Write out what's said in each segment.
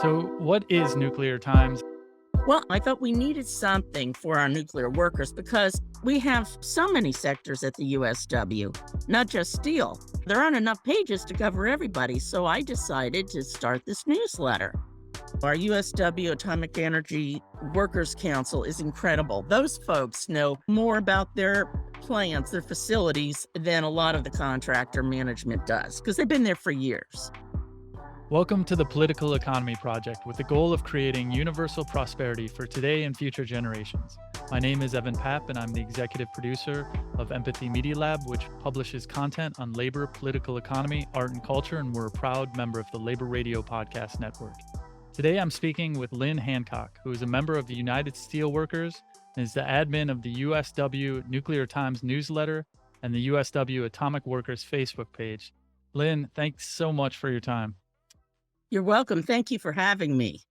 So, what is Nuclear Times? Well, I thought we needed something for our nuclear workers because we have so many sectors at the USW, not just steel. There aren't enough pages to cover everybody, so I decided to start this newsletter. Our USW Atomic Energy Workers Council is incredible. Those folks know more about their plants, their facilities, than a lot of the contractor management does because they've been there for years. Welcome to the Political Economy Project with the goal of creating universal prosperity for today and future generations. My name is Evan Papp, and I'm the executive producer of Empathy Media Lab, which publishes content on labor, political economy, art, and culture, and we're a proud member of the Labor Radio Podcast Network. Today, I'm speaking with Lynne Hancock, who is a member of the United Steelworkers and is the admin of the USW Nuclear Times newsletter and the USW Atomic Workers Facebook page. Lynne, thanks so much for your time. You're welcome. Thank you for having me.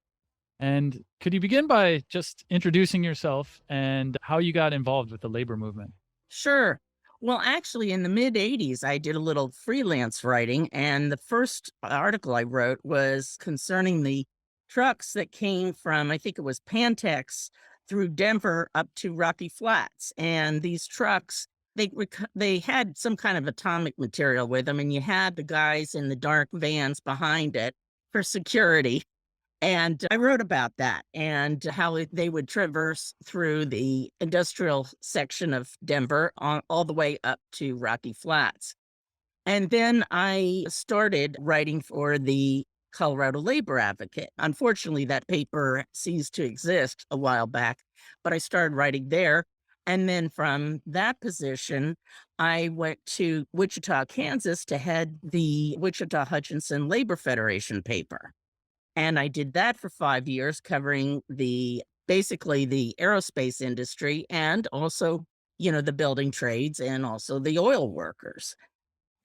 And could you begin by just introducing yourself and how you got involved with the labor movement? Sure. Well, actually, in the mid 80s, I did a little freelance writing, and the first article I wrote was concerning the trucks that came from, I think it was Pantex, through Denver up to Rocky Flats. And these trucks, they had some kind of atomic material with them, and you had the guys in the dark vans behind it for security. And I wrote about that and how they would traverse through the industrial section of Denver all the way up to Rocky Flats. And then I started writing for the Colorado Labor Advocate. Unfortunately, that paper ceased to exist a while back, but I started writing there. And then from that position, I went to Wichita, Kansas to head the Wichita Hutchinson Labor Federation paper. And I did that for 5 years, covering basically the aerospace industry and also, the building trades and also the oil workers.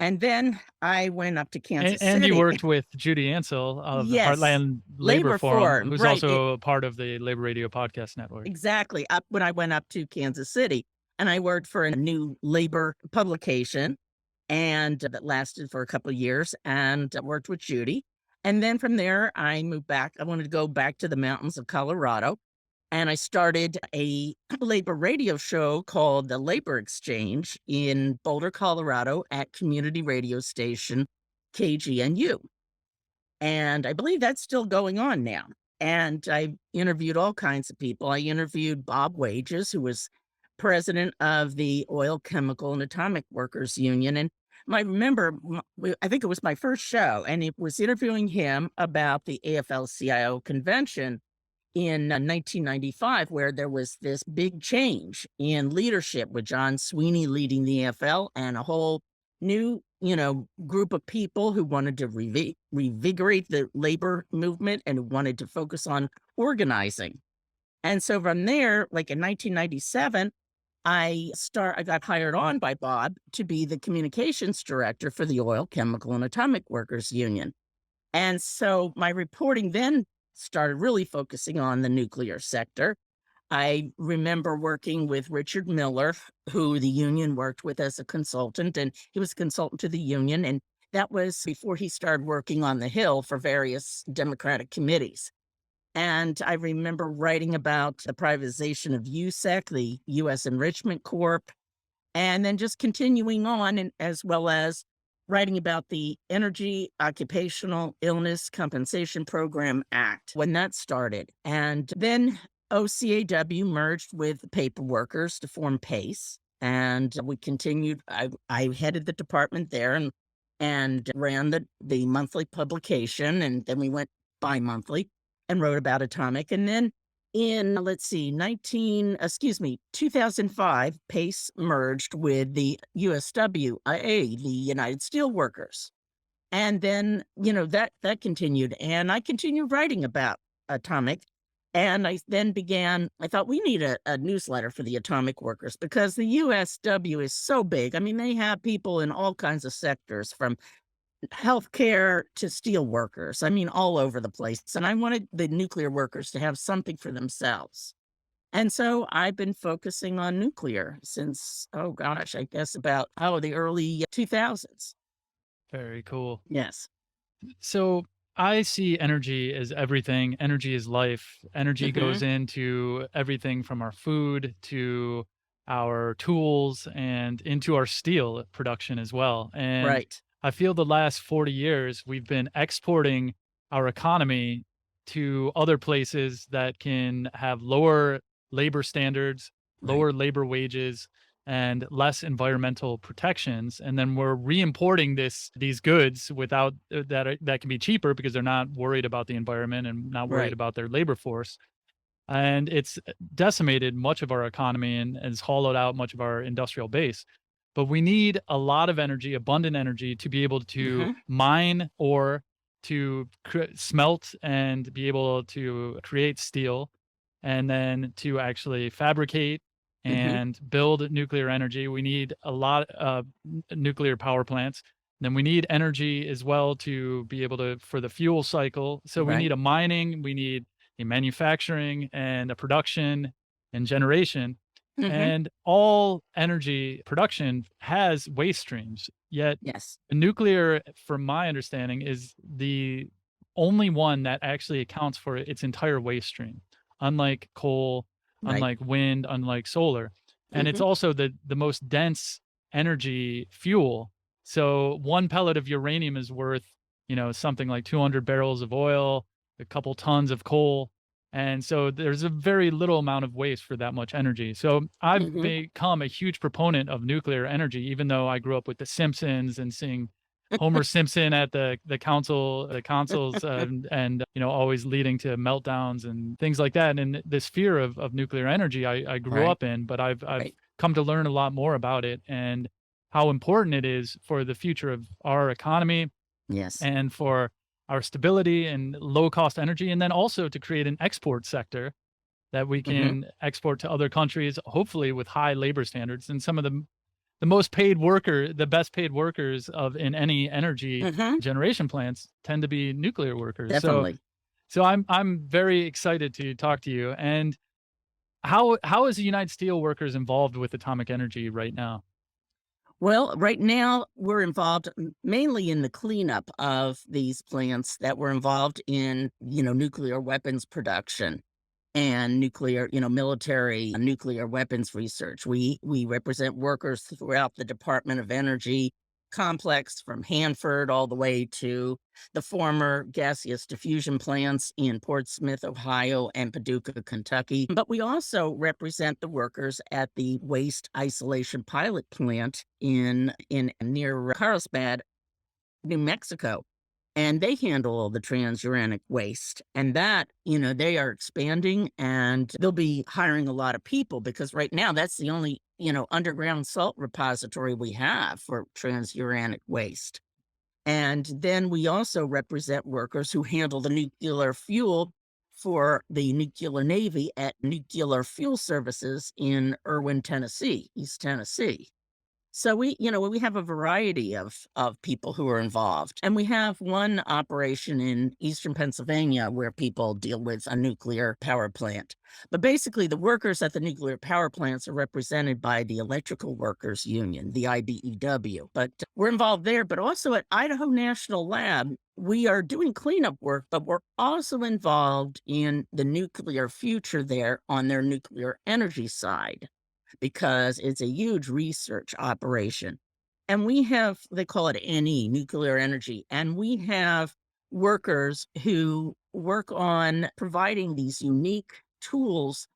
And then I went up to And, Kansas and you City. worked with Judy Ansell of the Yes, Heartland Labor labor Forum, forum, who's right. also a part of the Labor Radio Podcast Network. Exactly. Up when I went up to Kansas City, and I worked for a new labor publication, and that lasted for a couple of years, and worked with Judy. And then from there, I moved back. I wanted to go back to the mountains of Colorado, and I started a labor radio show called The Labor Exchange in Boulder, Colorado, at community radio station KGNU. And I believe that's still going on now. And I interviewed all kinds of people. I interviewed Bob Wages, who was president of the Oil, Chemical, and Atomic Workers Union. And I remember, I think it was my first show, and it was interviewing him about the AFL-CIO convention in 1995, where there was this big change in leadership with John Sweeney leading the AFL and a whole new, group of people who wanted to revigorate the labor movement and who wanted to focus on organizing. And so from there, like in 1997, I got hired on by Bob to be the communications director for the Oil, Chemical, and Atomic Workers Union. And so my reporting then started really focusing on the nuclear sector. I remember working with Richard Miller, who the union worked with as a consultant, and he was a consultant to the union. And that was before he started working on the Hill for various Democratic committees. And I remember writing about the privatization of USEC, the U.S. Enrichment Corp., and then just continuing on, and as well as writing about the Energy Occupational Illness Compensation Program Act when that started. And then OCAW merged with paper workers to form PACE. And we continued. I headed the department there and ran the monthly publication. And then we went bi-monthly and wrote about atomic. And then in, 2005, PACE merged with the USWIA, the United Steelworkers. And then, that continued. And I continued writing about atomic. And I then I thought we need a newsletter for the atomic workers because the USW is so big. I mean, they have people in all kinds of sectors from healthcare to steel workers. I mean, all over the place. And I wanted the nuclear workers to have something for themselves. And so I've been focusing on nuclear since, oh gosh, I guess about, the early 2000s. Very cool. Yes. So, I see energy as everything. Energy is life. Energy Hmm. goes into everything from our food to our tools and into our steel production as well. And Right. I feel the last 40 years, we've been exporting our economy to other places that can have lower labor standards, Right. lower labor wages, and less environmental protections, and then we're re-importing these goods without that can be cheaper because they're not worried about the environment and not worried Right. about their labor force, and it's decimated much of our economy and has hollowed out much of our industrial base. But we need a lot of energy, abundant energy, to be able to Hmm. mine or to smelt and be able to create steel, and then to actually fabricate Hmm. and build nuclear energy. We need a lot of nuclear power plants. Then we need energy as well to be able to for the fuel cycle. So we need Right. a mining, we need a manufacturing and a production and generation. Hmm. And all energy production has waste streams. Yet Yes. nuclear, from my understanding, is the only one that actually accounts for its entire waste stream, unlike coal, Right. unlike wind, unlike solar. And it's Hmm. also the most dense energy fuel. So one pellet of uranium is worth, something like 200 barrels of oil, a couple tons of coal. And so there's a very little amount of waste for that much energy. So I've Hmm. become a huge proponent of nuclear energy, even though I grew up with The Simpsons and seeing Homer Simpson at the consoles, and always leading to meltdowns and things like that. And this fear of nuclear energy, I grew Right. up in, but I've Right. come to learn a lot more about it and how important it is for the future of our economy Yes. and for our stability and low cost energy, and then also to create an export sector that we Hmm. can export to other countries, hopefully with high labor standards. And some of the best paid workers of in any energy Hmm. generation plants tend to be nuclear workers. So Definitely. so I'm very excited to talk to you. And how is the United Steelworkers involved with atomic energy right now? Well, right now we're involved mainly in the cleanup of these plants that were involved in, nuclear weapons production and nuclear, military nuclear weapons research. We represent workers throughout the Department of Energy complex from Hanford all the way to the former gaseous diffusion plants in Portsmouth, Ohio and Paducah, Kentucky. But we also represent the workers at the waste isolation pilot plant in near Carlsbad, New Mexico, and they handle all the transuranic waste. And that, they are expanding and they'll be hiring a lot of people because right now that's the only, underground salt repository we have for transuranic waste. And then we also represent workers who handle the nuclear fuel for the nuclear navy at Nuclear Fuel Services in Irwin, Tennessee, East Tennessee. So we have a variety of people who are involved. And we have one operation in Eastern Pennsylvania where people deal with a nuclear power plant. But basically the workers at the nuclear power plants are represented by the Electrical Workers Union, the IBEW. But we're involved there, but also at Idaho National Lab, we are doing cleanup work, but we're also involved in the nuclear future there on their nuclear energy side because it's a huge research operation. And we have, they call it NE, nuclear energy, and we have workers who work on providing these unique tools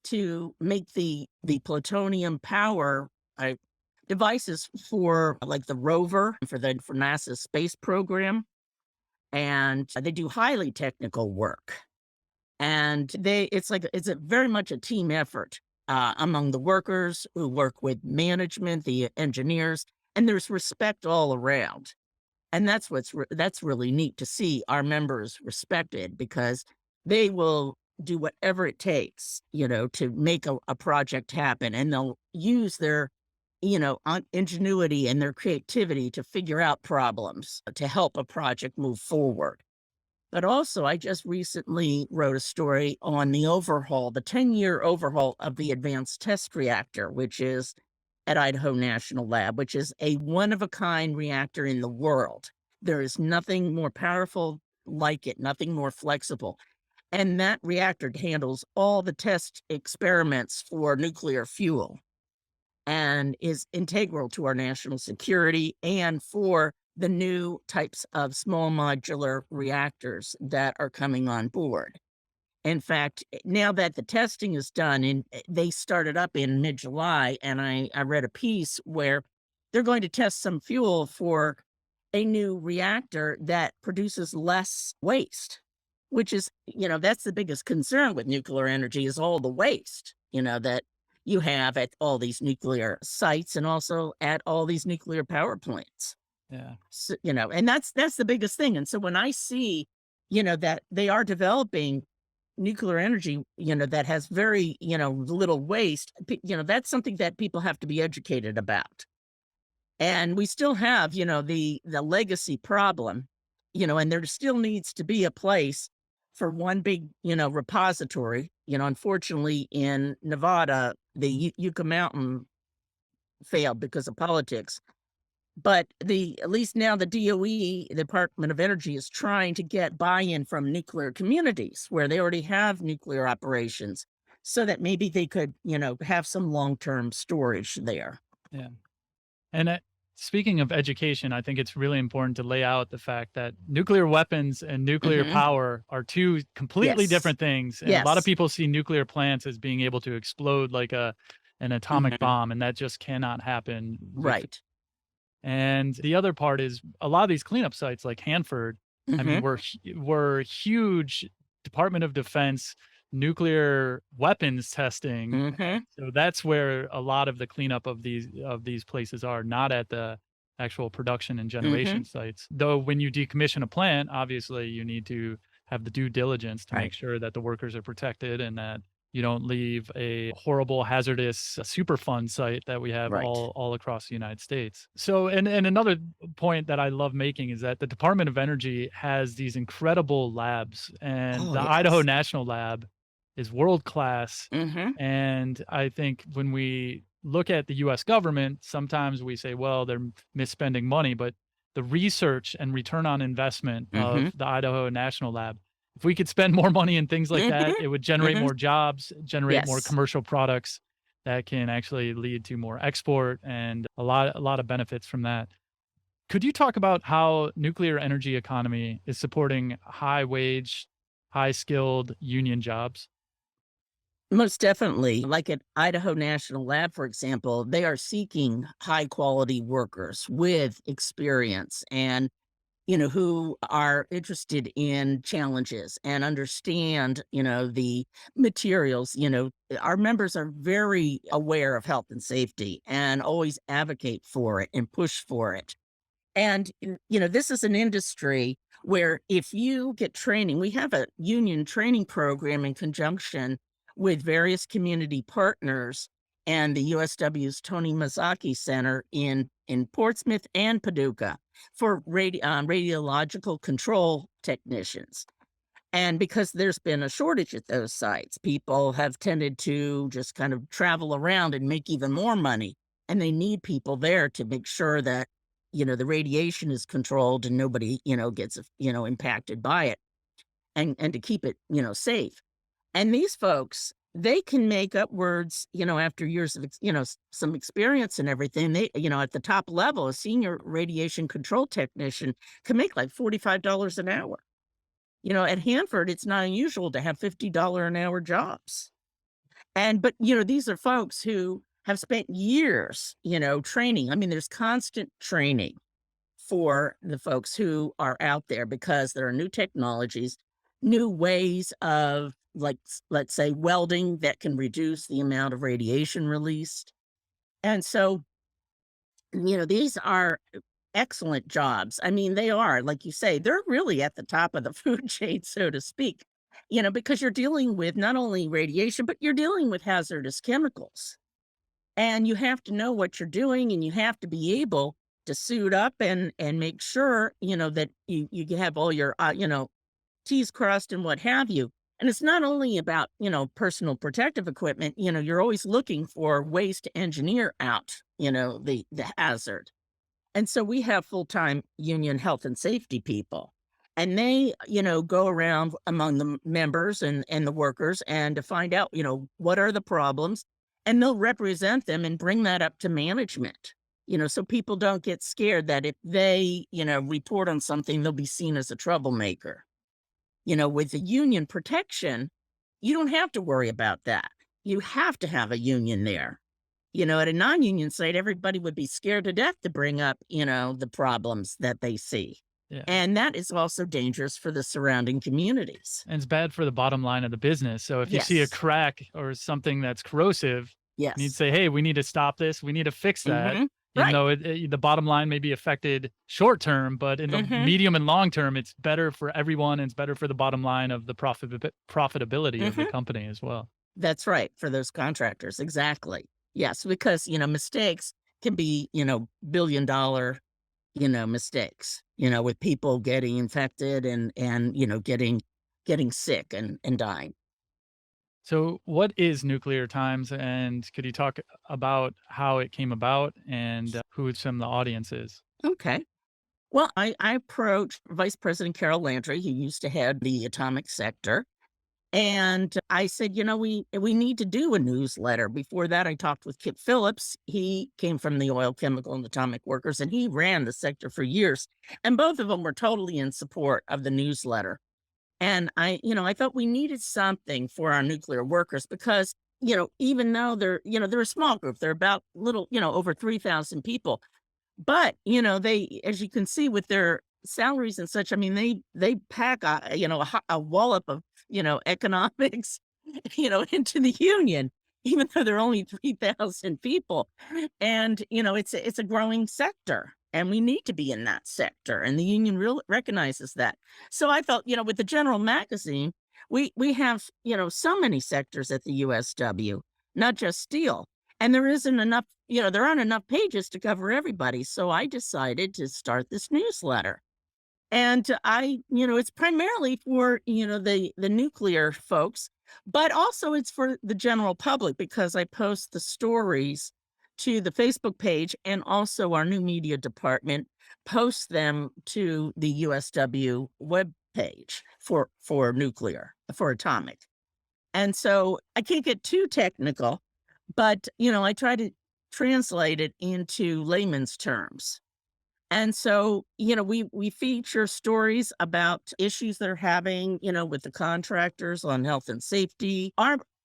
to make the plutonium power uh, devices for like the rover for NASA's space program, and they do highly technical work. And it's a very much a team effort, among the workers who work with management, the engineers, and there's respect all around. And that's really neat to see our members respected because they will do whatever it takes, to make a project happen, and they'll use their, ingenuity and their creativity to figure out problems to help a project move forward. But also, I just recently wrote a story on the 10-year overhaul of the Advanced Test Reactor, which is at Idaho National Lab, which is a one of a kind reactor in the world. There is nothing more powerful like it, nothing more flexible. And that reactor handles all the test experiments for nuclear fuel and is integral to our national security and for the new types of small modular reactors that are coming on board. In fact, now that the testing is done, and they started up in mid-July, and I read a piece where they're going to test some fuel for a new reactor that produces less waste, which is, that's the biggest concern with nuclear energy is all the waste, that you have at all these nuclear sites and also at all these nuclear power plants. Yeah. So, and that's the biggest thing. And so when I see, that they are developing nuclear energy, that has very, little waste, that's something that people have to be educated about. And we still have, the legacy problem, and there still needs to be a place for one big, repository. Unfortunately in Nevada, the Yucca Mountain failed because of politics. But at least now the DOE, the Department of Energy, is trying to get buy-in from nuclear communities where they already have nuclear operations so that maybe they could, have some long-term storage there. Yeah. And speaking of education, I think it's really important to lay out the fact that nuclear weapons and nuclear Hmm. power are two completely Yes. different things. And a lot of Yes. people see nuclear plants as being able to explode like an atomic Hmm. bomb, and that just cannot happen with. Right. And the other part is a lot of these cleanup sites like Hanford, I mean, Hmm. were huge Department of Defense nuclear weapons testing. Hmm. So that's where a lot of the cleanup of these places are, not at the actual production and Hmm. generation sites. Though when you decommission a plant, obviously you need to have the due diligence to make Right. sure that the workers are protected and that you don't leave a horrible, hazardous, Superfund site that we have Right. all across the United States. So, and another point that I love making is that the Department of Energy has these incredible labs, and Oh, the Idaho yes. National Lab is world class. Hmm. And I think when we look at the US government, sometimes we say, well, they're misspending money, but the research and return on investment Hmm. of the Idaho National Lab, if we could spend more money in things like Hmm. that, it would generate Hmm. more jobs, generate more Yes. commercial products that can actually lead to more export and a lot of benefits from that. Could you talk about how nuclear energy economy is supporting high wage, high skilled union jobs? Most definitely. Like at Idaho National Lab, for example, they are seeking high quality workers with experience and, who are interested in challenges and understand, the materials. Our members are very aware of health and safety and always advocate for it and push for it. And, this is an industry where if you get training, we have a union training program in conjunction with various community partners and the USW's Tony Mazzocchi Center in Portsmouth and Paducah for radiological control technicians. And because there's been a shortage at those sites, people have tended to just kind of travel around and make even more money. And they need people there to make sure that, the radiation is controlled and nobody, gets, impacted by it and to keep it, safe. And these folks, they can make upwards, after years of, some experience and everything. They, at the top level, a senior radiation control technician can make like $45 an hour. At Hanford, it's not unusual to have $50 an hour jobs. But, these are folks who have spent years, training. I mean, there's constant training for the folks who are out there because there are new technologies, new ways of, like, let's say, welding that can reduce the amount of radiation released. And so, these are excellent jobs. I mean, they are, like you say, they're really at the top of the food chain, so to speak, because you're dealing with not only radiation, but you're dealing with hazardous chemicals. And you have to know what you're doing and you have to be able to suit up and make sure, that you have all your, T's crossed and what have you. And it's not only about, personal protective equipment, you're always looking for ways to engineer out, the hazard. And so we have full-time union health and safety people. And they, go around among the members and the workers and to find out, what are the problems, and they'll represent them and bring that up to management. So people don't get scared that if they, report on something, they'll be seen as a troublemaker. With the union protection, you don't have to worry about that. You have to have a union there. At a non-union site, everybody would be scared to death to bring up, the problems that they see. Yeah. And that is also dangerous for the surrounding communities. And it's bad for the bottom line of the business. So if you see a Yes. crack or something that's corrosive, you need to Yes. say, "Hey, we need to stop this. We need to fix that." Mhm. Even Right. though the bottom line may be affected short term, but in the Mhm. medium and long term, it's better for everyone. And it's better for the bottom line of the profitability of the Mhm. company as well. That's right, for those contractors, exactly. Yes, because, mistakes can be, billion-dollar, mistakes, with people getting infected and, getting sick and dying. So, what is nuclear times, and could you talk about how it came about and who some of the audience is? Okay. Well, I approached Vice President Carol Landry, who used to head the atomic sector. And I said, we need to do a newsletter. Before that, I talked with Kip Phillips. He came from the oil, chemical, and atomic workers, and he ran the sector for years. And both of them were totally in support of the newsletter. And I thought we needed something for our nuclear workers because, even though they're a small group, they're about little, over 3,000 people. But, they, as you can see with their salaries and such, I mean, they pack a wallop of, economics, into the union, even though they're only 3,000 people. And, it's a growing sector, and we need to be in that sector, and the union real recognizes that. So I felt, with the General magazine, we have, so many sectors at the USW, not just steel. And there isn't enough, there aren't enough pages to cover everybody. So I decided to start this newsletter. And it's primarily for, the nuclear folks, but also it's for the general public because I post the stories to the Facebook page, and also our new media department posts them to the USW web page for nuclear, for atomic. And so I can't get too technical, but, I try to translate it into layman's terms. And so, we feature stories about issues they're having, with the contractors on health and safety.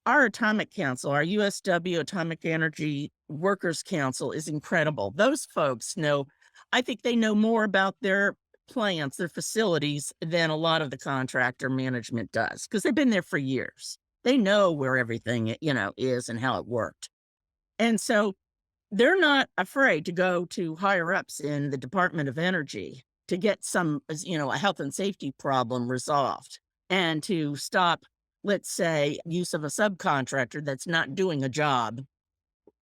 Our Atomic Council, our USW Atomic Energy Workers Council is incredible. Those folks know, I think they know more about their plants, their facilities than a lot of the contractor management does because they've been there for years. They know where everything, is and how it worked. And so they're not afraid to go to higher ups in the Department of Energy to get a health and safety problem resolved and to stop, let's say, use of a subcontractor that's not doing a job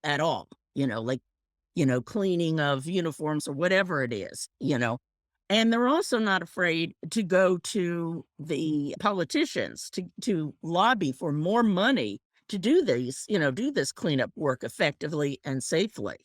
at all, like, cleaning of uniforms or whatever it is. And they're also not afraid to go to the politicians to lobby for more money to do this cleanup work effectively and safely.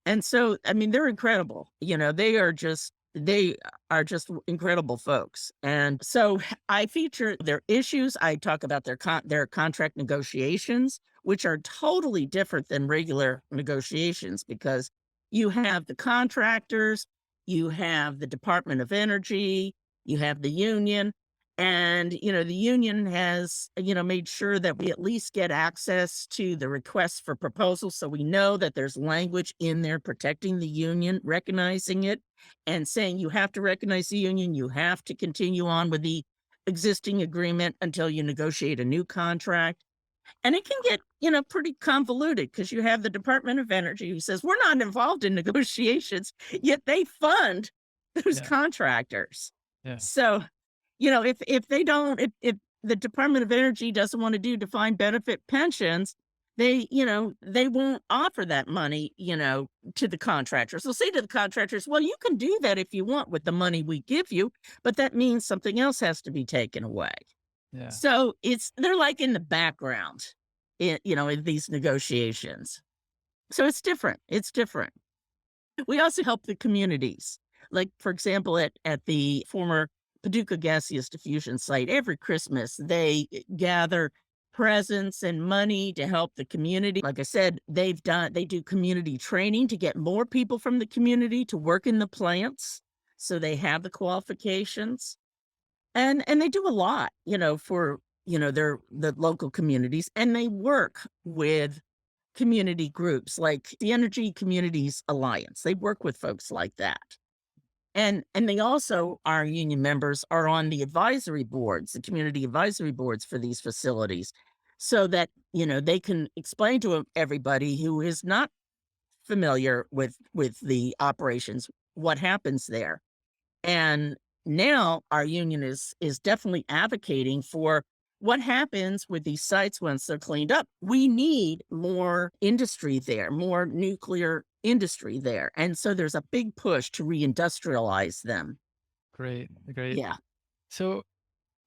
And so, I mean, they're incredible. They are just incredible folks. And so I feature their issues. I talk about their contract negotiations, which are totally different than regular negotiations because you have the contractors, you have the Department of Energy, you have the union, and, the union has, made sure that we at least get access to the requests for proposals. So we know that there's language in there protecting the union, recognizing it, and saying you have to recognize the union. You have to continue on with the existing agreement until you negotiate a new contract. And it can get, pretty convoluted because you have the Department of Energy who says we're not involved in negotiations, yet they fund those Yeah, contractors. yeah. So if they don't, if the Department of Energy doesn't want to do defined benefit pensions, they won't offer that money, to the contractors. They'll say to the contractors, well, you can do that if you want with the money we give you, but that means something else has to be taken away. Yeah. So they're like in the background in these negotiations. So it's different. It's different. We also help the communities. Like, for example, at the former Paducah Gaseous Diffusion Site, every Christmas, they gather presents and money to help the community. Like I said, they do community training to get more people from the community to work in the plants, so they have the qualifications. And they do a lot, for, the local communities, and they work with community groups like the Energy Communities Alliance. They work with folks like that. And they also, our union members are on the advisory boards, the community advisory boards for these facilities, so that, they can explain to everybody who is not familiar with the operations what happens there. And now our union is definitely advocating for what happens with these sites once they're cleaned up. We need more industry there, more nuclear industry there. And so there's a big push to reindustrialize them. Great, great. Yeah. So,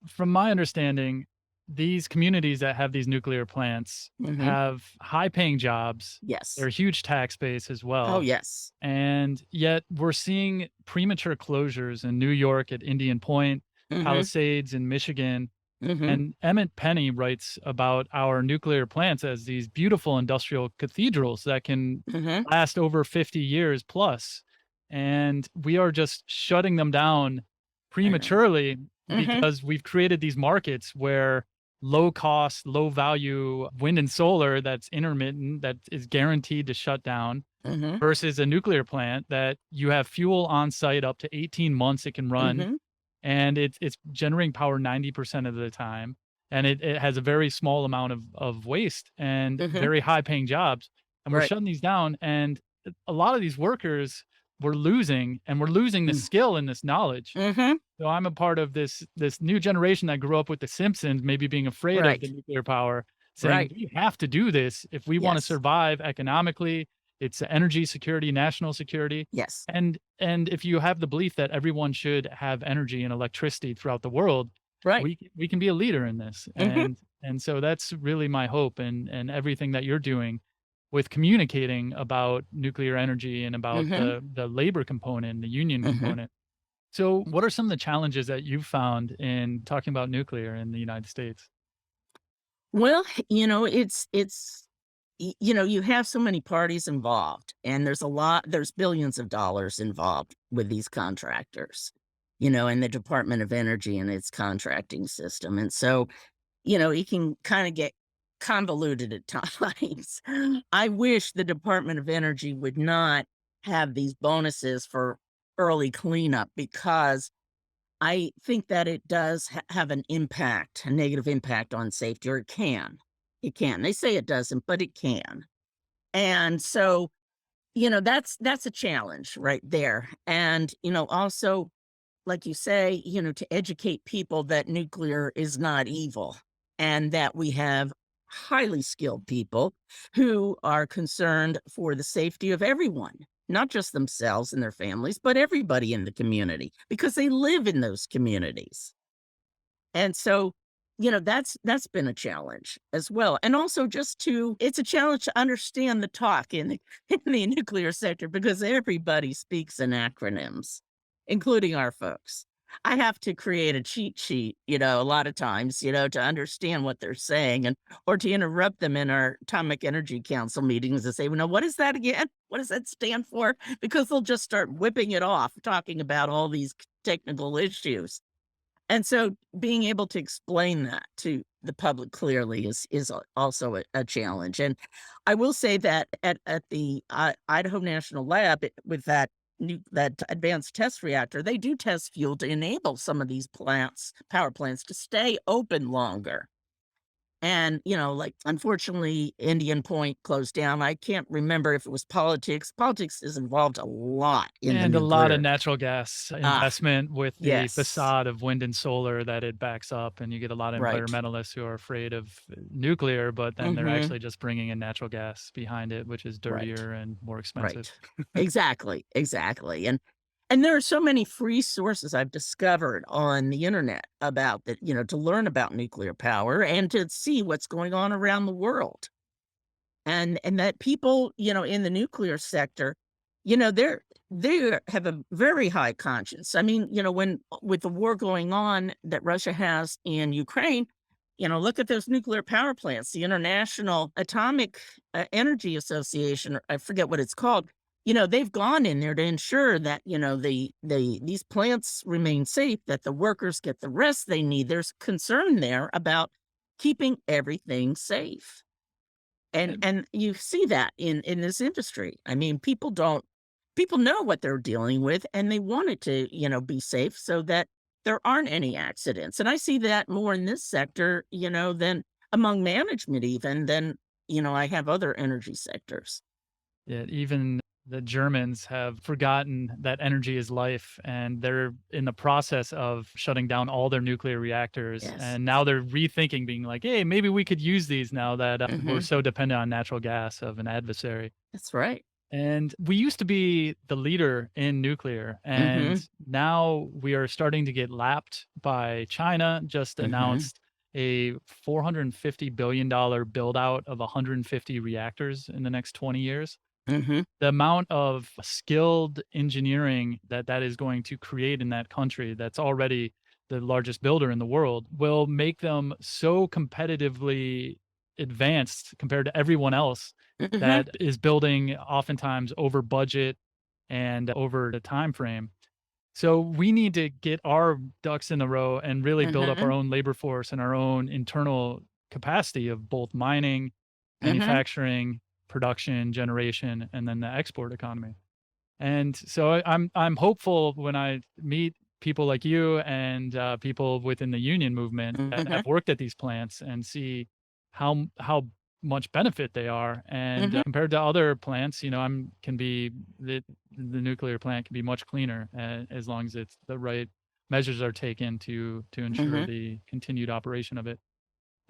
from my understanding, these communities that have these nuclear plants Hmm. have high paying jobs. They're Yes. a huge tax base as Oh, well. yes. And yet we're seeing premature closures in New York at Indian Point, Hmm. Palisades in Michigan. Hmm. And Emmett Penny writes about our nuclear plants as these beautiful industrial cathedrals that can Hmm. last over 50 years plus. And we are just shutting them down I know. prematurely Hmm. because we've created these markets where low cost, low value wind and solar that's intermittent, that is guaranteed to shut down Hmm. versus a nuclear plant that you have fuel on site up to 18 months it can run, Hmm. and it's generating power 90% of the time, and it has a very small amount of waste and Hmm. very high paying jobs, and we're Right. shutting these down, and a lot of these workers we're losing, and we're losing the skill and this knowledge. Hmm. So I'm a part of this new generation that grew up with The Simpsons, maybe being afraid of the Right. nuclear power, saying, Right. "We have to do this if we wanna Yes. survive economically." It's energy security, national security, Yes. and if you have the belief that everyone should have energy and electricity throughout the world, Right. we can be a leader in this, Hmm. and so that's really my hope, and everything that you're doing with communicating about nuclear energy and about Hmm. the labor component, the union Hmm. component. So, what are some of the challenges that you've found in talking about nuclear in the United States? Well, you have so many parties involved, and there's billions of dollars involved with these contractors, in the Department of Energy and its contracting system. And so, it can kind of get convoluted at times. I wish the Department of Energy would not have these bonuses for early cleanup, because I think that it does have an impact, a negative impact on safety, or it can. It can. They say it doesn't, but it can. And so, that's a challenge right there. And, also, like you say, to educate people that nuclear is not evil, and that we have highly skilled people who are concerned for the safety of everyone, not just themselves and their families, but everybody in the community, because they live in those communities. And so, that's been a challenge as well. And also, it's a challenge to understand the talk in the in the nuclear sector, because everybody speaks in acronyms, including our folks. I have to create a cheat sheet, a lot of times, to understand what they're saying, and or to interrupt them in our Atomic Energy Council meetings and say, well, no, what is that again? What does that stand for? Because they'll just start whipping it off, talking about all these technical issues. And so being able to explain that to the public clearly is also a challenge. And I will say that at the Idaho National Lab, with that advanced test reactor, they do test fuel to enable some of these power plants, to stay open longer. And, like, unfortunately, Indian Point closed down. I can't remember if it was politics. Politics is involved a lot in the And a lot of nuclear. natural gas Ah, investment with the yes. facade of wind and solar that it backs up, and you get a lot of Right. environmentalists who are afraid of nuclear, but then they're Hmm. actually just bringing in natural gas behind it, which is Right. dirtier and more expensive. Right. Exactly, exactly. And there are so many free sources I've discovered on the internet about that, to learn about nuclear power and to see what's going on around the world. And that people, in the nuclear sector, they're they have a very high conscience. I mean, when with the war going on that Russia has in Ukraine, look at those nuclear power plants. The International Atomic Energy Association, or I forget what it's called. They've gone in there to ensure that these plants remain safe, that the workers get the rest they need. There's concern there about keeping everything safe. And you see that in this industry. I mean, people know what they're dealing with, and they want it to, be safe so that there aren't any accidents. And I see that more in this sector, than among management even than, I have other energy sectors. Yeah, even the Germans have forgotten that energy is life, and they're in the process of shutting down all their nuclear reactors. Yes. And now they're rethinking, being like, "Hey, maybe we could use these now that we're Mhm. so dependent on natural gas of an adversary." That's right. And we used to be the leader in nuclear, and Mhm. now we are starting to get lapped by China. Just Mhm. announced a $450 billion build out of 150 reactors in the next 20 years. Mhm. The amount of skilled engineering that that is going to create in that country that's already the largest builder in the world will make them so competitively advanced compared to everyone else Mhm. that is building oftentimes over budget and over the time frame. So we need to get our ducks in a row and really build up our Mhm. own labor force and our own internal capacity of both mining, Mhm. manufacturing, production, generation, and then the export economy. And so I'm hopeful when I meet people like you and people within the union movement that Mhm. have worked at these plants and see how much benefit they are. And Mhm. compared to other plants, I'm can be the nuclear plant can be much cleaner as long as it's the right measures are taken to ensure Mhm. the continued operation of it.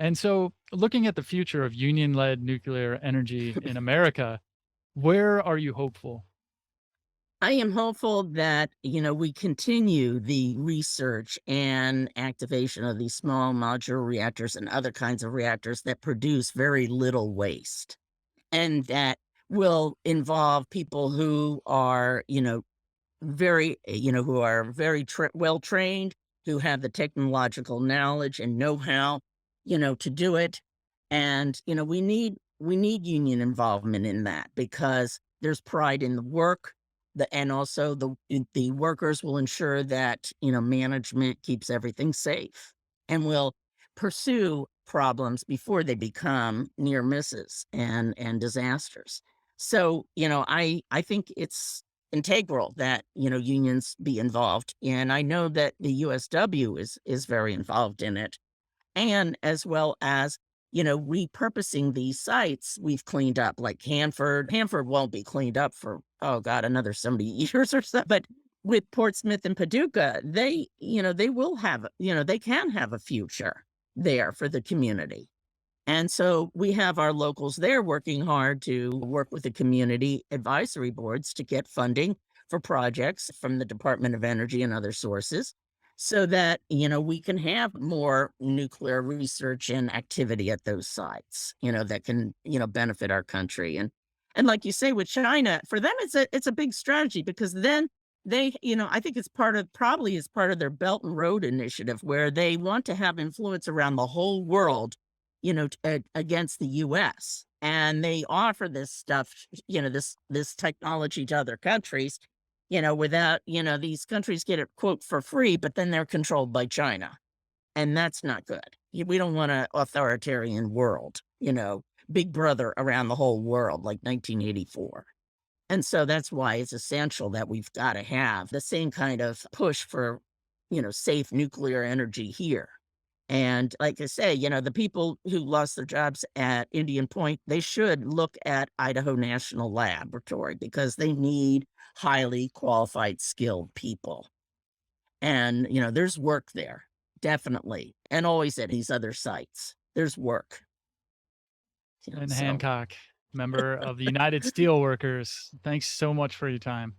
And so, looking at the future of union-led nuclear energy in America, where are you hopeful? I am hopeful that, we continue the research and activation of these small modular reactors and other kinds of reactors that produce very little waste. And that will involve people who are, who are very well trained, who have the technological knowledge and know-how, to do it. And we need union involvement in that because there's pride in the work. And also the workers will ensure that management keeps everything safe and will pursue problems before they become near misses and disasters. So I think it's integral that, unions be involved, and I know that the USW is very involved in it, and as well as, repurposing these sites we've cleaned up, like Hanford. Hanford won't be cleaned up for, oh god, another so many years or so, but with Portsmouth and Paducah, they will have, they can have a future there for the community. And so we have our locals there working hard to work with the community advisory boards to get funding for projects from the Department of Energy and other sources so that, we can have more nuclear research and activity at those sites, that can, benefit our country. And like you say with China, for them it's a big strategy because then they, I think it's probably is part of their Belt and Road Initiative where they want to have influence around the whole world against the US. And they offer this stuff, this technology to other countries, without, these countries get it quote for free, but then they're controlled by China. And that's not good. We don't want an authoritarian world, big brother around the whole world like 1984. And so that's why it's essential that we've got to have the same kind of push for, safe nuclear energy here. And like I say, the people who lost their jobs at Indian Point, they should look at Idaho National Laboratory because they need highly qualified, skilled people. And, there's work there, definitely. And always at these other sites, there's work, And so Hancock, member of the United Steelworkers, thanks so much for your time.